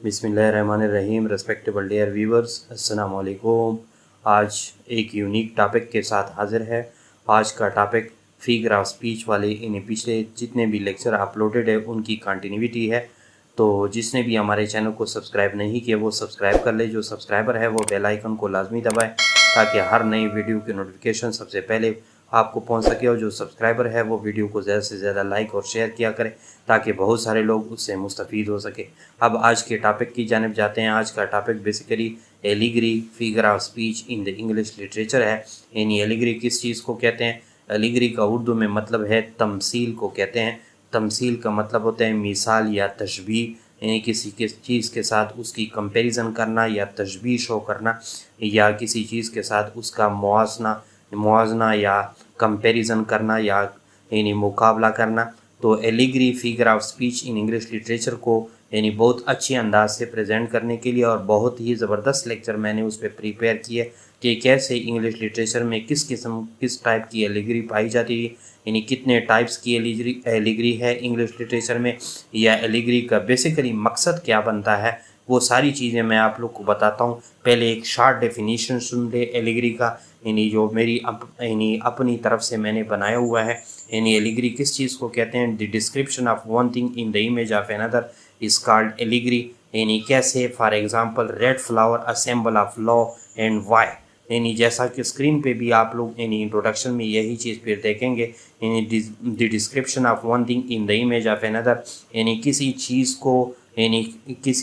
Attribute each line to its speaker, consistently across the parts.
Speaker 1: बिस्मिल्लाहिर्रहमानिर्रहीम। Respectable dear viewers, अस्सलाम वालेकुम। आज एक यूनिक टॉपिक के साथ हाज़िर है। आज का टॉपिक फिगर ऑफ स्पीच वाले इन पिछले जितने भी लेक्चर अपलोडेड है उनकी कंटिन्यूटी है। तो जिसने भी हमारे चैनल को सब्सक्राइब नहीं किया वो सब्सक्राइब कर ले। जो सब्सक्राइबर है वो बेल आइकन को लाजमी दबाएं ताकि हर नई वीडियो की नोटिफिकेशन सबसे पहले आपको पहुंच सके। और जो सब्सक्राइबर है वो वीडियो को ज़्यादा से ज़्यादा लाइक और शेयर किया करें ताकि बहुत सारे लोग उससे मुस्तफ़ीद हो सके। अब आज के टॉपिक की जानिब जाते हैं। आज का topic basically allegory figure of speech in the English literature है। यानी एलिगरी किस चीज़ को कहते हैं? एलिगरी का उर्दू में मतलब है तमसील को कहते हैं। तमसील का मतलब होता है मिसाल या तशबीह, यानी किसी के चीज़ के साथ उसकी कंपैरिजन करना या तशबीह शो करना, या किसी चीज़ के साथ उसका मुआजना या कंपैरिजन करना या यानी मुकाबला करना। तो allegory figure of speech in English literature को यानी बहुत अच्छे अंदाज से प्रेजेंट करने के लिए और बहुत ही ज़बरदस्त लेक्चर मैंने उस पर प्रिपेयर किए कि कैसे इंग्लिश लिटरेचर में किस टाइप की एलिगरी पाई जाती है, यानी कितने टाइप्स की एलिगरी है इंग्लिश लिटरेचर में, या एलिगरी का बेसिकली मकसद क्या बनता है, वो सारी चीज़ें मैं आप लोग को बताता हूँ। पहले एक शॉर्ट डेफिनेशन सुन ले एलिगरी का, यानी जो मेरी अपनी तरफ से मैंने बनाया हुआ है। यानी एलिगरी किस चीज़ को कहते हैं? The description of one thing in the image of another is called allegory. यानी कैसे, for example red flower a symbol of love and why. यानी जैसा कि स्क्रीन पे भी आप लोग यानी इंट्रोडक्शन में यही चीज़ फिर देखेंगे। यानी the description of one thing in the image of another, यानी किसी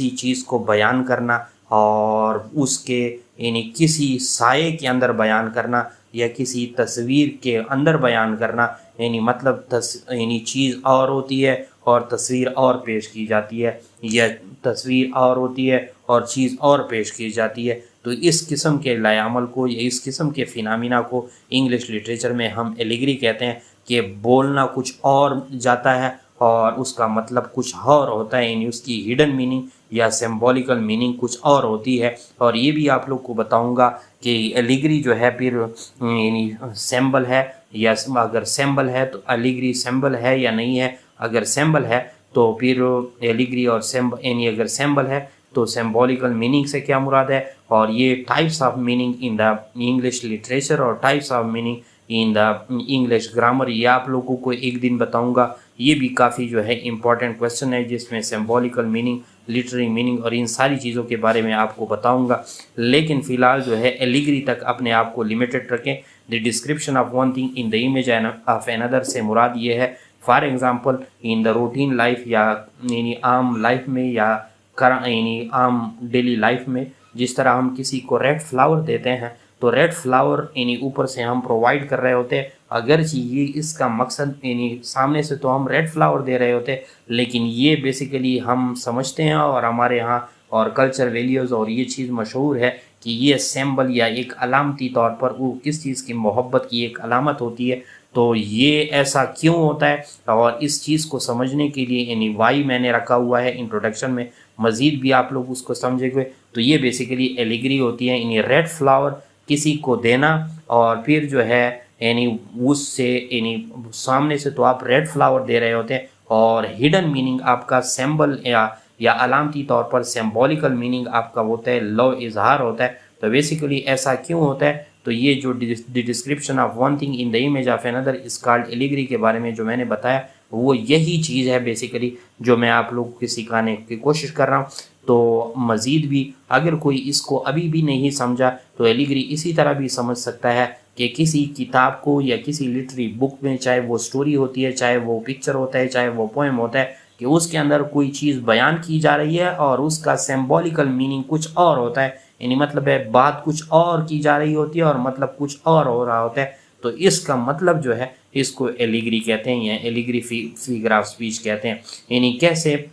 Speaker 1: चीज़ को बयान करना और उसके यानी किसी साये के अंदर बयान करना या किसी तस्वीर के अंदर बयान करना। यानी मतलब यानी चीज़ और होती है और तस्वीर और पेश की जाती है, या तस्वीर और होती है और चीज़ और पेश की जाती है। तो इस किस्म के लायामल को या इस किस्म के फिनामिना को इंग्लिश लिटरेचर में हम एलिगरी कहते हैं कि बोलना कुछ और जाता है और उसका मतलब कुछ और होता है, यानी उसकी हिडन मीनिंग या सिंबॉलिकल मीनिंग कुछ और होती है। और ये भी आप लोग को बताऊंगा कि एलिगरी जो है फिर यानी सिंबल है, या अगर सिंबल है तो एलिगरी सिंबल है या नहीं है। अगर सिंबल है तो फिर एलिगरी और यानी अगर सिंबल है तो सिंबॉलिकल मीनिंग से क्या मुराद है। और ये types of meaning in the English literature और types of meaning in the English grammar, ये आप लोगों को एक दिन बताऊंगा। ये भी काफ़ी जो है इम्पॉर्टेंट क्वेश्चन है जिसमें सिंबॉलिकल मीनिंग, लिटरेरी मीनिंग और इन सारी चीज़ों के बारे में आपको बताऊंगा। लेकिन फ़िलहाल जो है एलिगरी तक अपने आप को लिमिटेड रखें। The description of one thing in the image of another से मुराद ये है, for example in the routine life या यानी आम लाइफ में या यानी आम डेली लाइफ में, जिस तरह हम किसी को रेड फ्लावर देते हैं तो रेड फ्लावर यानी ऊपर से हम प्रोवाइड कर रहे होते हैं। अगर ये इसका मकसद यानी सामने से तो हम रेड फ्लावर दे रहे होते, लेकिन ये बेसिकली हम समझते हैं और हमारे यहाँ और कल्चर वैल्यूज़ और ये चीज़ मशहूर है कि ये सिंबल या एक अलामती तौर पर वो किस चीज़ की मोहब्बत की एक अलामत होती है। तो ये ऐसा क्यों होता है और इस चीज़ को समझने के लिए यानी वाई मैंने रखा हुआ है इंट्रोडक्शन में, मज़ीद भी आप लोग उसको समझेंगे। तो ये बेसिकली एलिगरी होती है, यानी रेड फ्लावर किसी को देना और फिर जो है यानी उससे यानी सामने से तो आप रेड फ्लावर दे रहे होते हैं और हिडन मीनिंग आपका सिंबल या अलामती तौर पर सिंबॉलिकल मीनिंग आपका होता है, लव इजहार होता है। तो बेसिकली ऐसा क्यों होता है? तो ये जो description of one thing in the image of another is called allegory के बारे में जो मैंने बताया वो यही चीज़ है बेसिकली जो मैं आप लोगों को सिखाने की कोशिश कर रहा हूँ। तो मज़ीद भी अगर कोई इसको अभी भी नहीं समझा तो एलिगरी इसी तरह भी समझ सकता है कि किसी किताब को या किसी लिटरेरी बुक में, चाहे वो स्टोरी होती है, चाहे वो पिक्चर होता है, चाहे वो पोएम होता है, कि उसके अंदर कोई चीज़ बयान की जा रही है और उसका सिंबॉलिकल मीनिंग कुछ और होता है, यानी मतलब है बात कुछ और की जा रही होती है और मतलब कुछ और हो रहा होता है। तो इसका मतलब जो है इसको एलिगरी कहते हैं या एलिगरी फिगर ऑफ स्पीच कहते हैं। यानी कैसे,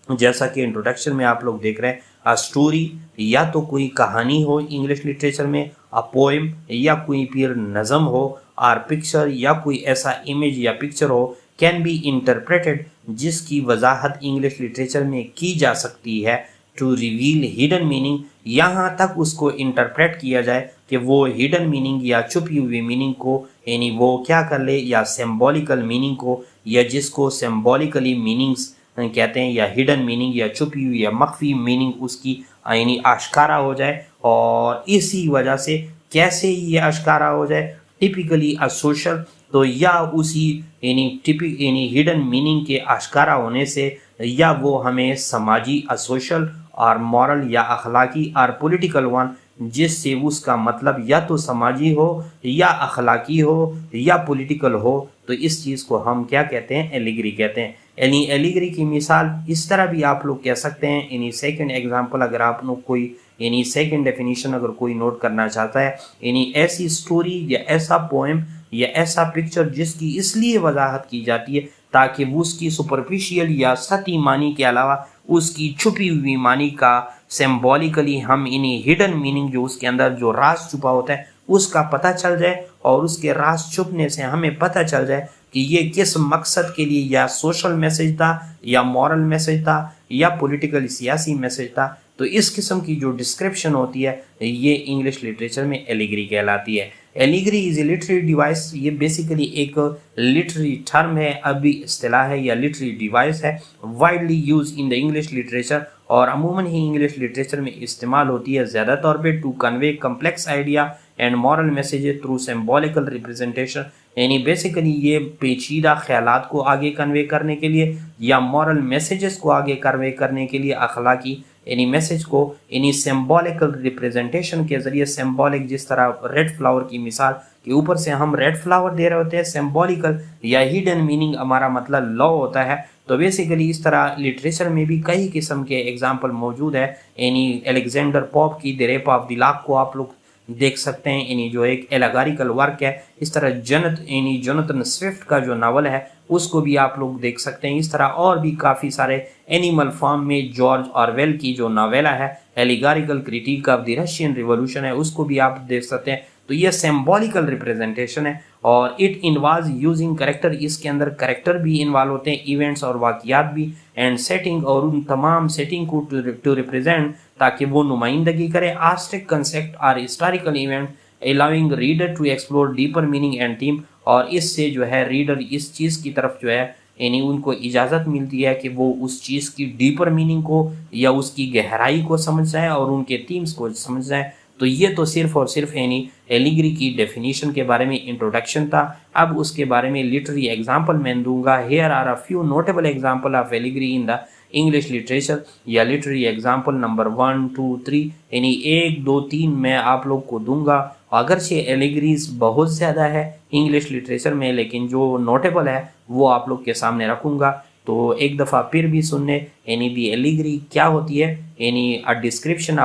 Speaker 1: जैसा कि इंट्रोडक्शन में आप लोग देख रहे हैं, अ स्टोरी या तो कोई कहानी हो इंग्लिश लिटरेचर में, अ पोएम या कोई फिर नज़म हो, और पिक्चर या कोई ऐसा इमेज या पिक्चर हो कैन बी इंटरप्रेटेड जिसकी वजाहत इंग्लिश लिटरेचर में की जा सकती है टू रिवील हिडन मीनिंग, यहाँ तक उसको इंटरप्रेट किया जाए कि वो हिडन मीनिंग या छुपी हुई मीनिंग को यानी वो क्या कर ले, या सिंबॉलिकल मीनिंग को, या जिसको सिंबॉलिकली मीनिंग्स कहते हैं, या हिडन मीनिंग या छुपी हुई या मख्फी मीनिंग उसकी यानी आश्कारा हो जाए। और इसी वजह से कैसे ये आश्कारा हो जाए, टिपिकली अ सोशल, तो या उसी यानी हिडन मीनिंग के आश्कारा होने से या वो हमें समाजी, सोशल और मॉरल या अखलाकी और पॉलिटिकल वन, जिससे उसका मतलब या तो समाजी हो या अखलाकी हो या पॉलिटिकल हो, तो इस चीज़ को हम क्या कहते हैं, एलिगरी कहते हैं। यानी एलिगरी की मिसाल इस तरह भी आप लोग कह सकते हैं। यानी सेकंड एग्जांपल अगर आप लोग कोई यानी सेकंड डेफिनेशन अगर कोई नोट करना चाहता है, यानी ऐसी स्टोरी या ऐसा पोएम या ऐसा पिक्चर जिसकी इसलिए वजाहत की जाती है ताकि वो उसकी सुपरफिशियल या सतही मानी के अलावा उसकी छुपी हुई मानी का सिंबॉलिकली हम इन्हीं हिडन मीनिंग जो उसके अंदर जो राज छुपा होता है उसका पता चल जाए, और उसके राज छुपने से हमें पता चल जाए कि ये किस मकसद के लिए, या सोशल मैसेज था या मॉरल मैसेज था या पॉलिटिकल सियासी मैसेज था। तो इस किस्म की जो डिस्क्रिप्शन होती है ये इंग्लिश लिटरेचर में एलिगरी कहलाती है। Allegory is a literary device, ये बेसिकली एक लिटरेरी टर्म है, अभी इस्तिलाह है या लिटरेरी डिवाइस है, widely use in the English literature, और अमूमन ही इंग्लिश लिटरेचर में इस्तेमाल होती है ज़्यादा तौर पे to convey complex idea and moral messages through symbolical representation. यानी बेसिकली ये पेचीदा ख्यालात को आगे कन्वे करने के लिए या मॉरल मैसेजेस को आगे कन्वे करने के लिए, अखलाकी यानी मैसेज को यानी सिंबॉलिकल रिप्रेजेंटेशन के जरिए, सिंबॉलिक जिस तरह रेड फ्लावर की मिसाल के ऊपर से हम रेड फ्लावर दे रहे होते हैं, सिंबॉलिकल या हिडन मीनिंग हमारा मतलब लॉ होता है। तो बेसिकली इस तरह लिटरेचर में भी कई किस्म के एग्जाम्पल मौजूद है। यानी अलेक्जेंडर पोप की the rape of the lock को आप लोग देख सकते हैं, यानी जो एक एलेगोरिकल वर्क है। इस तरह जोनाथन स्विफ्ट का जो नावल है उसको भी आप लोग देख सकते हैं। इस तरह और भी काफ़ी सारे एनिमल फार्म में जॉर्ज ऑरवेल की जो नावेला है allegorical critic of the Russian Revolution है, उसको भी आप देख सकते हैं। तो ये सिंबॉलिकल रिप्रेजेंटेशन है और इट इन्वॉल्व यूजिंग करेक्टर, इसके अंदर करेक्टर भी इन्वॉल्व होते हैं, इवेंट्स और वाक़ियात भी, एंड सेटिंग, और उन तमाम सेटिंग को टू रिप्रेजेंट ताकि वो नुमाइंदगी करे आस्टिक कंसेप्ट और historical event, allowing reader to explore deeper meaning and theme. और इससे जो है रीडर इस चीज़ की तरफ जो है यानी उनको इजाज़त मिलती है कि वो उस चीज़ की डीपर मीनिंग को या उसकी गहराई को समझ जाए और उनके थीम्स को समझ जाए। तो ये तो सिर्फ और सिर्फ यानी एलिगरी की डेफिनेशन के बारे में इंट्रोडक्शन था। अब उसके बारे में लिटरेरी एग्जांपल मैं दूंगा। Here are a few notable example of allegory in the English literature, या लिटरेरी एग्जांपल नंबर 1, 2, 3 यानी 1, 2, 3 मैं आप लोग को दूंगा। अगरचे एलिगरीज बहुत ज़्यादा है इंग्लिश लिटरेचर में, लेकिन जो नोटेबल है वो आप लोग के सामने रखूँगा। तो एक दफ़ा फिर भी सुनने, यानी दी एलिगरी क्या होती है, यानी the description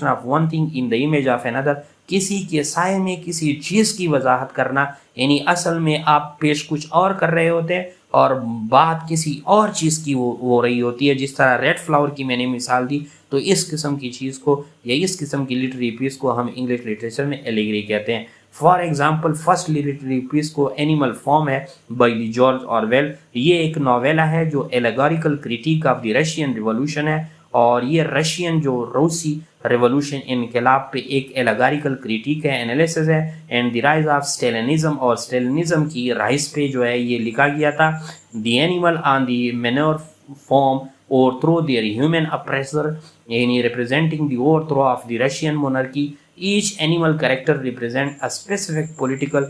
Speaker 1: of one thing in the image of another, किसी के साये में किसी चीज़ की वजाहत करना, यानी असल में आप पेश कुछ और कर रहे होते हैं और बात किसी और चीज़ की हो रही होती है। जिस तरह रेड फ्लावर की मैंने मिसाल दी, तो इस किस्म की चीज़ को या इस किस्म की लिटरेरी पीस को हम इंग्लिश लिटरेचर में एलिगरी कहते हैं। For example first literary piece को एनिमल फॉर्म है बाय जॉर्ज ऑरवेल। ये एक नॉवेला है जो allegorical critique of the Russian Revolution है, और ये रशियन जो रूसी रेवोल्यूशन इनकलाब पे एक एलेगोरिकल क्रिटिक है, एनालिसिस है, एंड द राइज ऑफ स्टेलिनिज्म, और स्टेलिनिज्म की राइज पे जो है ये लिखा गया था। The animal on the manure form और थ्रू देयर ह्यूमन अप्रेसर, यानी representing the overthrow of the Russian monarchy. Each animal character represent a specific political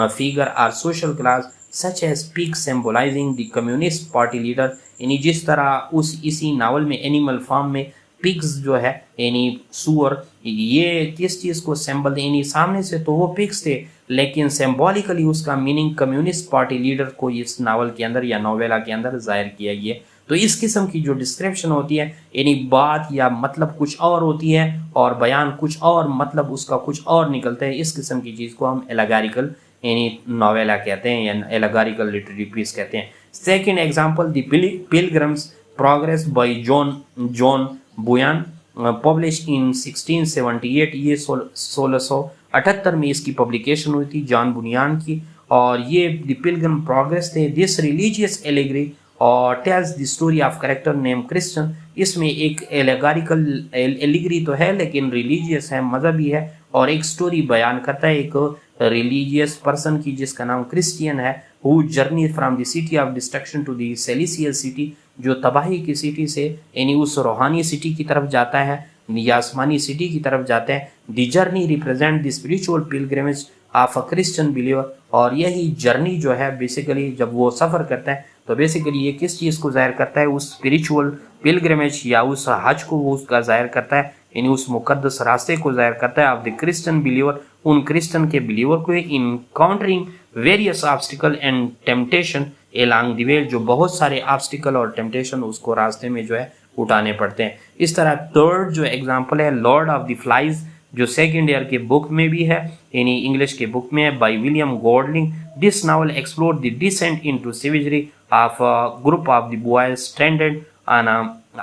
Speaker 1: figure or social class such as pig symbolizing the communist party leader। यानी जिस तरह इसी novel में animal farm में pigs जो है यानी सुअर, ये किस चीज़ को सिंबल, यानी सामने से तो वो पिग्स थे लेकिन सिंबॉलिकली उसका मीनिंग कम्युनिस्ट पार्टी लीडर को इस नावल के अंदर या नोवेला के अंदर जाहिर किया गया। तो इस किस्म की जो डिस्क्रिप्शन होती है यानी बात या मतलब कुछ और होती है और बयान कुछ और, मतलब उसका कुछ और निकलता है, इस किस्म की चीज़ को हम एलेगोरिकल यानी नोवेला कहते हैं या एलेगोरिकल लिटरेरी पीस कहते हैं। Second example the pilgrim's progress by John Bunyan, publish in 1678। ये 1678 में इसकी पब्लिकेशन हुई थी जॉन बुनियान की, और ये द पिलग्रिम प्रोग्रेस थे। दिस रिलीजियस एलिगरी और tells the story of character name Christian. इसमें एक एलेगोरिकल एलिगरी तो है लेकिन रिलीजियस है, मजहबी है, और एक स्टोरी बयान करता है एक रिलीजियस पर्सन की जिसका नाम क्रिश्चियन है, who journey from the city of destruction to the celestial city. جو تباہی کی سٹی سے یعنی اس روحانی سٹی کی طرف جاتا ہے یا آسمانی سٹی کی طرف جاتے ہیں. The journey represent the spiritual pilgrimage of a Christian believer. اور یہی جرنی جو ہے بیسیکلی جب وہ سفر کرتا ہے تو بیسیکلی یہ کس چیز کو ظاہر کرتا ہے؟ اس اسپریچول پلگرمیج یا اس حج کو وہ اس کا ظاہر کرتا ہے، یعنی اس مقدس راستے کو ظاہر کرتا ہے of the Christian believer, in Christian کے بلیور کو، encountering various obstacle and temptation along دی وے، جو بہت سارے آبسٹیکل اور ٹیمپٹیشن اس کو راستے میں جو ہے اٹھانے پڑتے ہیں. اس طرح تھرڈ جو ایگزامپل ہے لارڈ آف دی فلائز، جو سیکنڈ ایئر کے بک میں بھی ہے، یعنی انگلش کے بک میں ہے، by William Golding. This novel explore the descent into savagery of group of the boys stranded on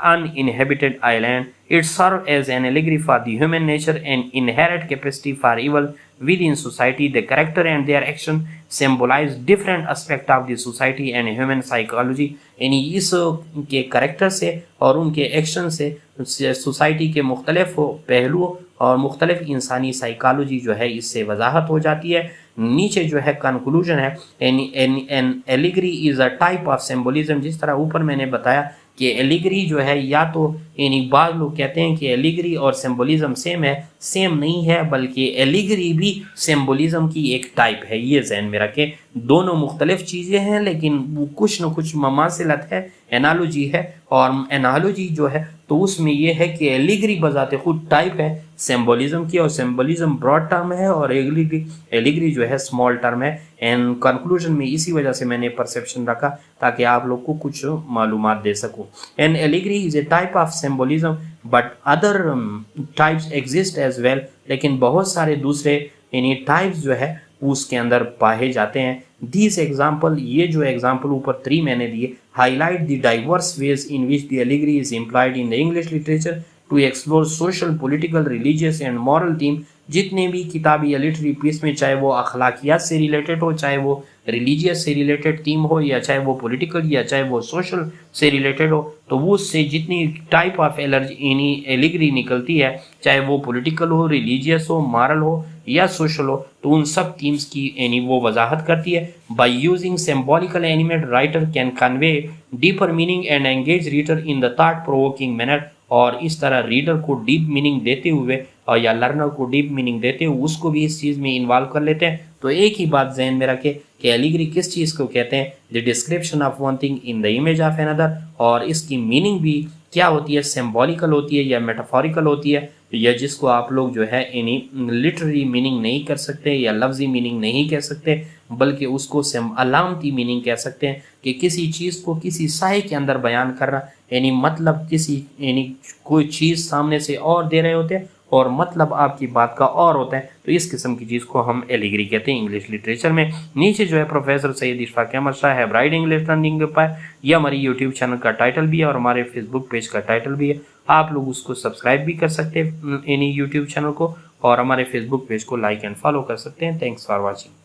Speaker 1: uninhabited island. It serves as an allegory for the human nature and inherent capacity for evil within society. The character and their action symbolize different aspects of the society and human psychology. یعنی اس کے character سے اور ان کے action سے society کے مختلف پہلوؤں اور مختلف انسانی سائیکالوجی جو ہے اس سے وضاحت ہو جاتی ہے. نیچے جو ہے کنکلوژن ہے، an allegory is a type of symbolism. جس طرح اوپر میں نے بتایا کہ ایلیگری جو ہے یا تو یعنی بعض لوگ کہتے ہیں کہ ایلیگری اور سمبولزم سیم ہے، سیم نہیں ہے، بلکہ ایلیگری بھی سمبولزم کی ایک ٹائپ ہے. یہ ذہن میں رکھیں، دونوں مختلف چیزیں ہیں لیکن وہ کچھ نہ کچھ مماثلت ہے، انالوجی ہے. اور انالوجی جو ہے تو اس میں یہ ہے کہ ایلیگری بذات خود ٹائپ ہے سمبولزم کی، اور سمبولزم براڈ ٹرم ہے اور ایلیگری جو ہے اسمال ٹرم ہے. اینڈ کنکلوژن میں اسی وجہ سے میں نے پرسیپشن رکھا تاکہ آپ لوگ کو کچھ معلومات دے سکوں. And allegory is a type of symbolism but other types exist as well. لیکن بہت سارے دوسرے یعنی ٹائپس جو ہے اس کے اندر پائے جاتے ہیں. دیس ایگزامپل، یہ جو ایگزامپل اوپر 3 میں نے دیے، highlight the diverse ways in which the allegory is employed in the English literature to explore social, political, religious and moral theme. جتنے بھی کتابی یا لٹری پیس میں، چاہے وہ اخلاقیات سے ریلیٹڈ ہو، چاہے وہ ریلیجیس سے ریلیٹڈ تھیم ہو، یا چاہے وہ پولیٹیکل یا چاہے وہ سوشل سے ریلیٹڈ ہو، تو وہ اس سے جتنی ٹائپ آف ایلیگری نکلتی ہے، چاہے وہ پولیٹیکل ہو، ریلیجیس ہو، مارل ہو یا سوشل ہو، تو ان سب تھیمز کی یعنی وہ وضاحت کرتی ہے. By using symbolical element writer can convey deeper meaning and engage reader in the thought provoking manner. اور اس طرح ریڈر کو ڈیپ میننگ دیتے ہوئے اور یا لرنر کو ڈیپ میننگ دیتے ہوئے اس کو بھی اس چیز میں انوالو کر لیتے ہیں. تو ایک ہی بات ذہن میں رکھے کہ ایلیگری کس چیز کو کہتے ہیں؟ The description of one thing in the image of another. اور اس کی میننگ بھی کیا ہوتی ہے؟ سمبولیکل ہوتی ہے یا میٹافوریکل ہوتی ہے، یا جس کو آپ لوگ جو ہے یعنی لٹری میننگ نہیں کر سکتے یا لفظی میننگ نہیں کہہ سکتے، بلکہ اس کو علامتی میننگ کہہ سکتے ہیں کہ کسی چیز کو کسی سائے کے اندر بیان کرنا. یعنی مطلب کسی یعنی کوئی چیز سامنے سے اور دے رہے ہوتے ہیں اور مطلب آپ کی بات کا اور ہوتا ہے، تو اس قسم کی چیز کو ہم ایلیگری کہتے ہیں انگلش لٹریچر میں. نیچے جو ہے پروفیسر سید اشفاق احمد شاہ ہے برائٹ انگلش لرننگ پر، یہ ہماری یوٹیوب چینل کا ٹائٹل بھی ہے اور ہمارے فیس بک پیج کا ٹائٹل بھی ہے. آپ لوگ اس کو سبسکرائب بھی کر سکتے ہیں یعنی یوٹیوب چینل کو، اور ہمارے فیس بک پیج کو لائک اینڈ فالو کر سکتے ہیں. Thanks for watching.